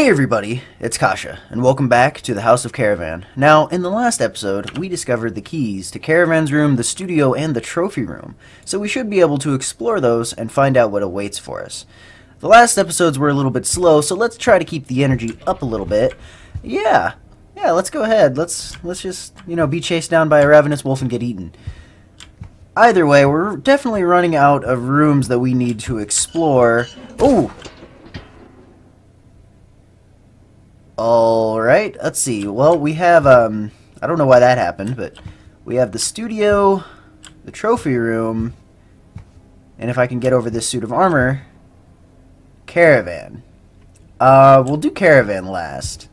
Hey everybody, it's Kasha, and welcome back to the House of Caravan. Now, in the last episode, we discovered the keys to Caravan's room, the studio, and the trophy room, so we should be able to explore those and find out what awaits for us. The last episodes were a little bit slow, so let's try to keep the energy up a little bit. Yeah, let's go ahead. Let's just, be chased down by a ravenous wolf and get eaten. Either way, we're definitely running out of rooms that we need to explore. Ooh! Alright, let's see. Well, we have, I don't know why that happened, but we have the studio, the trophy room, and if I can get over this suit of armor, Caravan. We'll do Caravan last.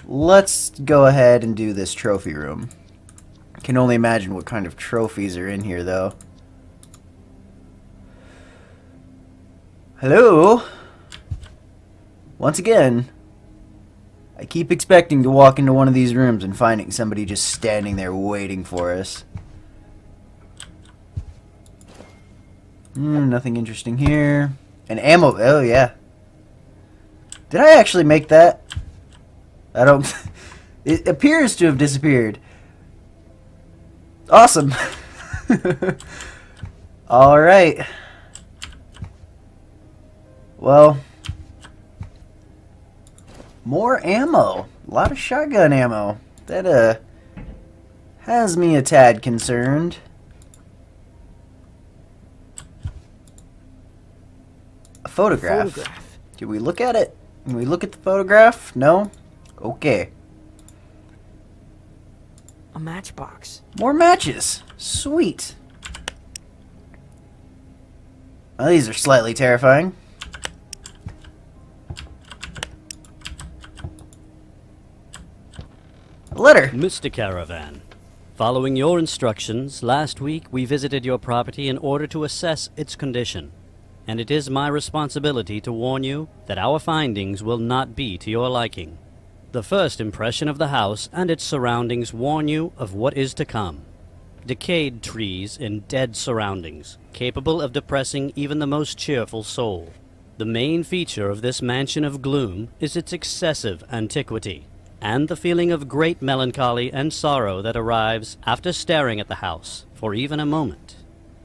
Let's go ahead and do this trophy room. I can only imagine what kind of trophies are in here, though. Hello? Once again, I keep expecting to walk into one of these rooms and finding somebody just standing there waiting for us. Nothing interesting here. And ammo. Oh, yeah. Did I actually make that? I don't... It appears to have disappeared. Awesome. Alright. Well... more ammo. A lot of shotgun ammo. That, has me a tad concerned. A photograph. Did we look at it? Can we look at the photograph? No? Okay. A matchbox. More matches. Sweet. Well, these are slightly terrifying. Letter. Mr. Caravan, following your instructions, last week we visited your property in order to assess its condition, and it is my responsibility to warn you that our findings will not be to your liking. The first impression of the house and its surroundings warn you of what is to come. Decayed trees in dead surroundings, capable of depressing even the most cheerful soul. The main feature of this mansion of gloom is its excessive antiquity, and the feeling of great melancholy and sorrow that arrives after staring at the house for even a moment.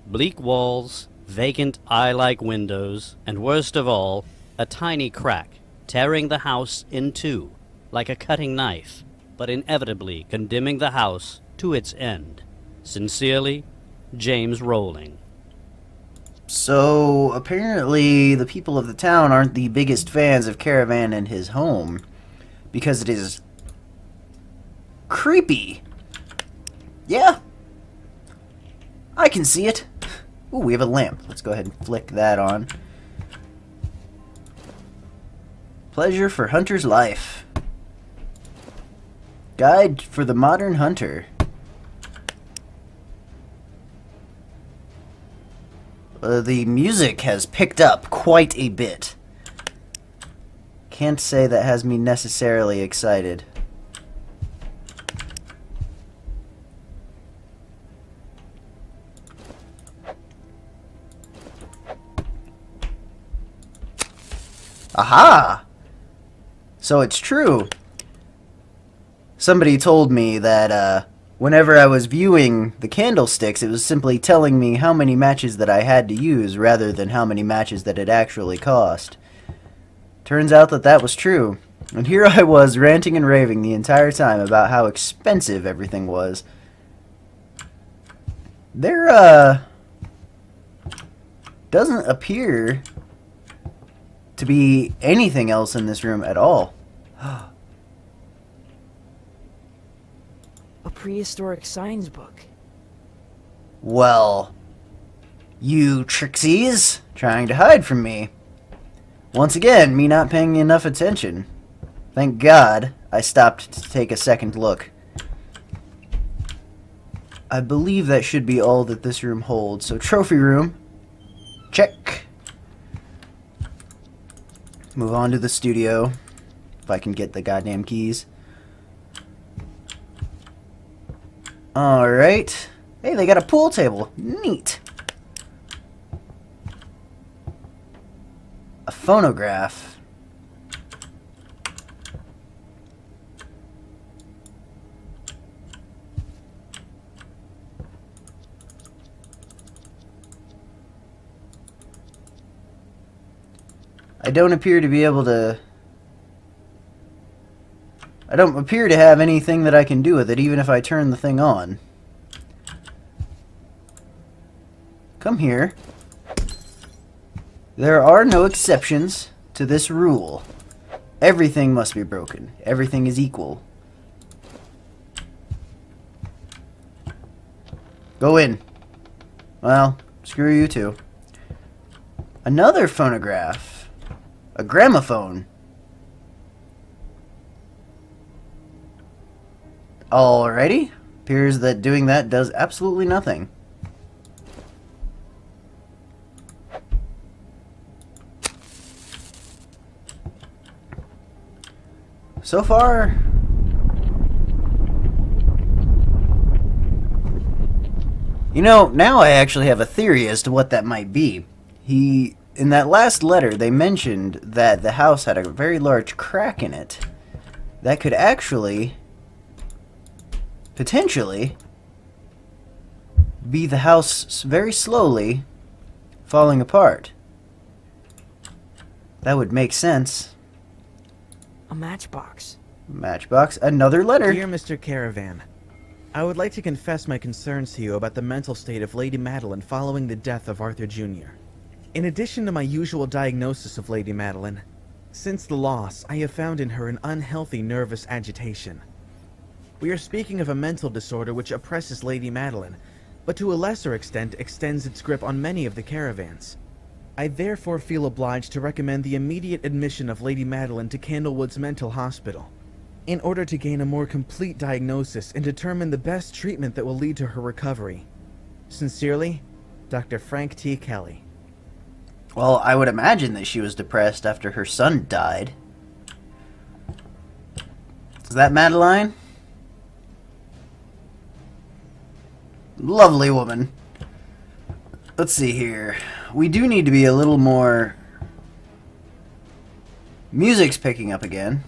Bleak walls, vacant eye-like windows, and worst of all, a tiny crack tearing the house in two like a cutting knife, but inevitably condemning the house to its end. Sincerely, James Rowling. So, apparently the people of the town aren't the biggest fans of Caravan and his home, because it is creepy. Yeah. I can see it. Ooh, we have a lamp. Let's go ahead and flick that on. Pleasure for Hunter's Life. Guide for the Modern Hunter. The music has picked up quite a bit. Can't say that has me necessarily excited. Aha! So it's true. Somebody told me that whenever I was viewing the candlesticks, it was simply telling me how many matches that I had to use rather than how many matches that it actually cost. Turns out that that was true. And here I was ranting and raving the entire time about how expensive everything was. There, doesn't appear to be anything else in this room at all. A prehistoric science book. Well, you trixies, trying to hide from me. Once again, me not paying enough attention. Thank God I stopped to take a second look. I believe that should be all that this room holds. So trophy room, check. Move on to the studio, if I can get the goddamn keys. Alright. Hey, they got a pool table. Neat. A phonograph. I don't appear to be able to... I don't appear to have anything that I can do with it, even if I turn the thing on. Come here. There are no exceptions to this rule. Everything must be broken. Everything is equal. Go in. Well, screw you too. Another phonograph. A gramophone. Alrighty. Appears that doing that does absolutely nothing. So far... You know, now I actually have a theory as to what that might be. In that last letter, they mentioned that the house had a very large crack in it. That could actually... potentially be the house very slowly falling apart. That would make sense. A matchbox. Matchbox. Another letter. Dear Mr. Caravan, I would like to confess my concerns to you about the mental state of Lady Madeline following the death of Arthur Jr. In addition to my usual diagnosis of Lady Madeline, since the loss, I have found in her an unhealthy nervous agitation. We are speaking of a mental disorder which oppresses Lady Madeline, but to a lesser extent extends its grip on many of the caravans. I therefore feel obliged to recommend the immediate admission of Lady Madeline to Candlewood's mental hospital, in order to gain a more complete diagnosis and determine the best treatment that will lead to her recovery. Sincerely, Dr. Frank T. Kelly. Well, I would imagine that she was depressed after her son died. Is that Madeline? Lovely woman. Let's see here. We do need to be a little more... Music's picking up again.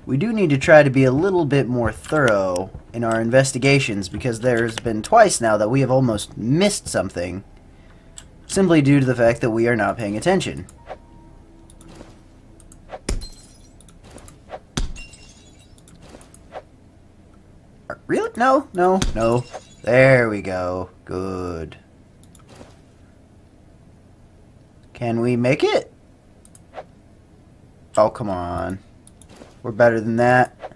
We do need to try to be a little bit more thorough in our investigations, because there's been twice now that we have almost missed something simply due to the fact that we are not paying attention. Really? No, no, no. There we go. Good. Can we make it? Oh, come on. We're better than that.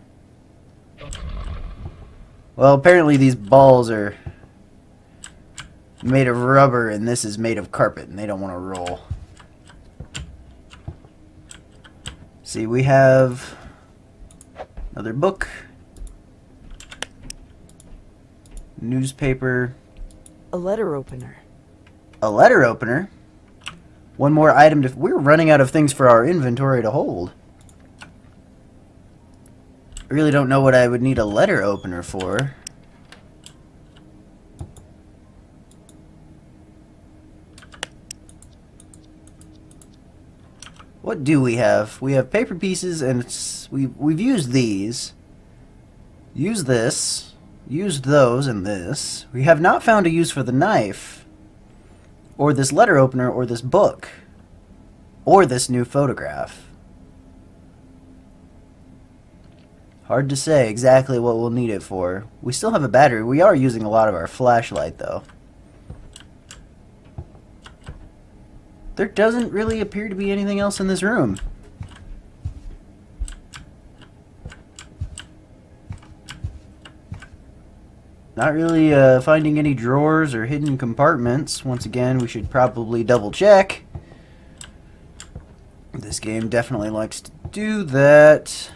Well, apparently these balls are made of rubber and this is made of carpet and they don't want to roll. See, we have another book. Newspaper. A letter opener. A letter opener? One more item to... We're running out of things for our inventory to hold. I really don't know what I would need a letter opener for. What do we have? We have paper pieces and we've used these. Used this. Used those and this. We have not found a use for the knife, or this letter opener, or this book, or this new photograph. Hard to say exactly what we'll need it for. We still have a battery. We are using a lot of our flashlight, though. There doesn't really appear to be anything else in this room. Not really finding any drawers or hidden compartments. Once again, we should probably double check. This game definitely likes to do that.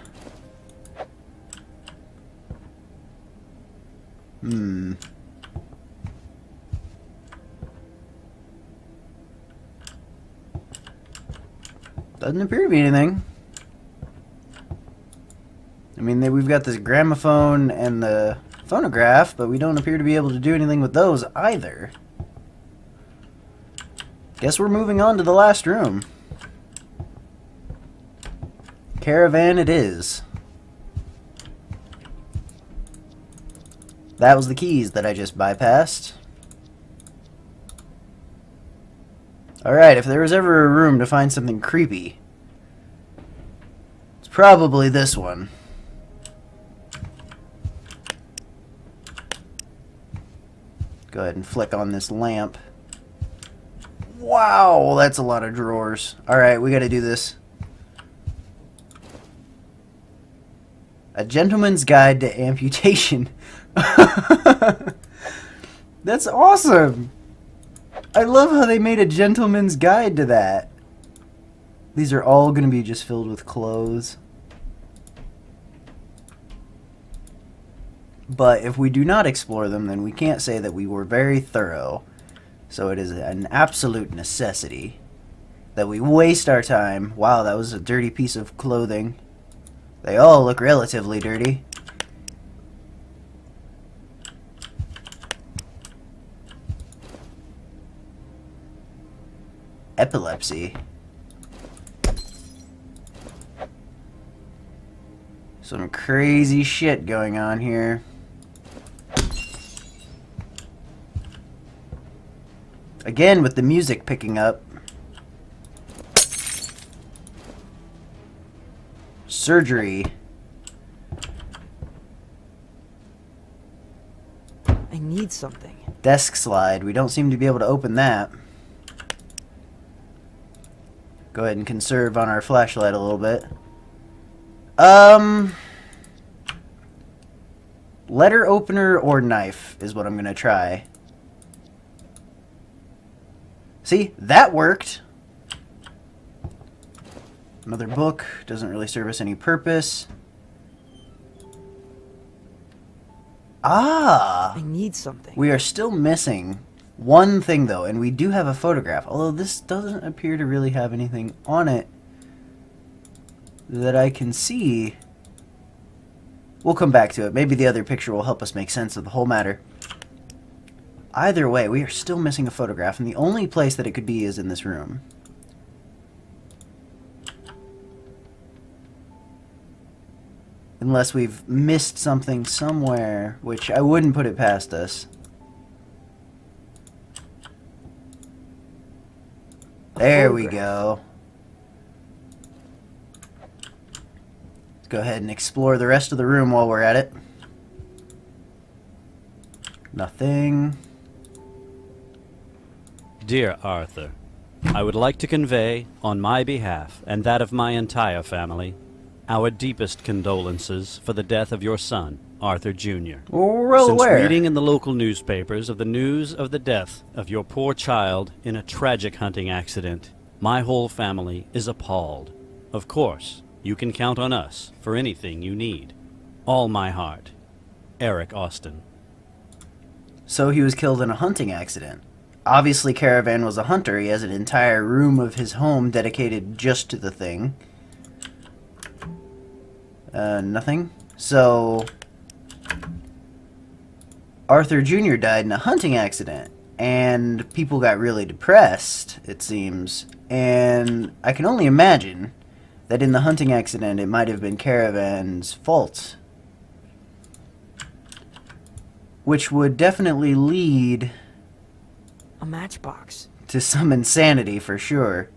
Doesn't appear to be anything. I mean, we've got this gramophone and the phonograph, but we don't appear to be able to do anything with those either. Guess we're moving on to the last room. Caravan it is. That was the keys that I just bypassed. Alright, if there was ever a room to find something creepy, it's probably this one. Go ahead and flick on this lamp. Wow, that's a lot of drawers. Alright, we gotta do this. A Gentleman's Guide to Amputation. That's awesome! I love how they made a gentleman's guide to that. These are all gonna be just filled with clothes. But if we do not explore them, then we can't say that we were very thorough. So it is an absolute necessity that we waste our time. Wow, that was a dirty piece of clothing. They all look relatively dirty. Epilepsy. Some crazy shit going on here. Again, with the music picking up. Surgery. I need something. Desk slide. We don't seem to be able to open that. Go ahead and conserve on our flashlight a little bit. Letter opener or knife is what I'm gonna try. See, that worked. Another book doesn't really serve us any purpose. Ah! I need something. We are still missing one thing though, and we do have a photograph, although this doesn't appear to really have anything on it that I can see. We'll come back to it. Maybe the other picture will help us make sense of the whole matter. Either way, we are still missing a photograph, and the only place that it could be is in this room. Unless we've missed something somewhere, which I wouldn't put it past us. There we go. Let's go ahead and explore the rest of the room while we're at it. Nothing. Dear Arthur, I would like to convey, on my behalf and that of my entire family, our deepest condolences for the death of your son, Arthur Jr. Well Since aware. reading in the local newspapers of the news of the death of your poor child in a tragic hunting accident, my whole family is appalled. Of course, you can count on us for anything you need. All my heart, Eric Austin. So he was killed in a hunting accident. Obviously, Caravan was a hunter. He has an entire room of his home dedicated just to the thing. Nothing. So, Arthur Jr. died in a hunting accident, and people got really depressed, it seems. And I can only imagine that in the hunting accident, it might have been Caravan's fault. Which would definitely lead A matchbox. to some insanity for sure.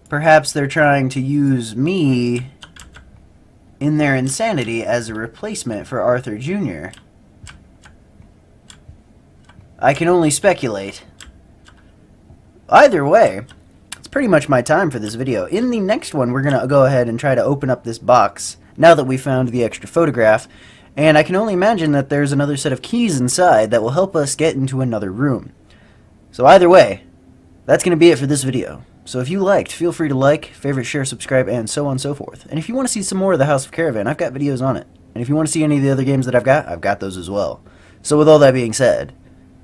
Perhaps they're trying to use me in their insanity as a replacement for Arthur Jr. I can only speculate. Either way, it's pretty much my time for this video. In the next one, we're going to go ahead and try to open up this box now that we found the extra photograph. And I can only imagine that there's another set of keys inside that will help us get into another room. So either way, that's going to be it for this video. So if you liked, feel free to like, favorite, share, subscribe, and so on and so forth. And if you want to see some more of the House of Caravan, I've got videos on it. And if you want to see any of the other games that I've got those as well. So with all that being said,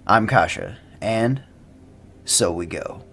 I'm Kasha, and so we go.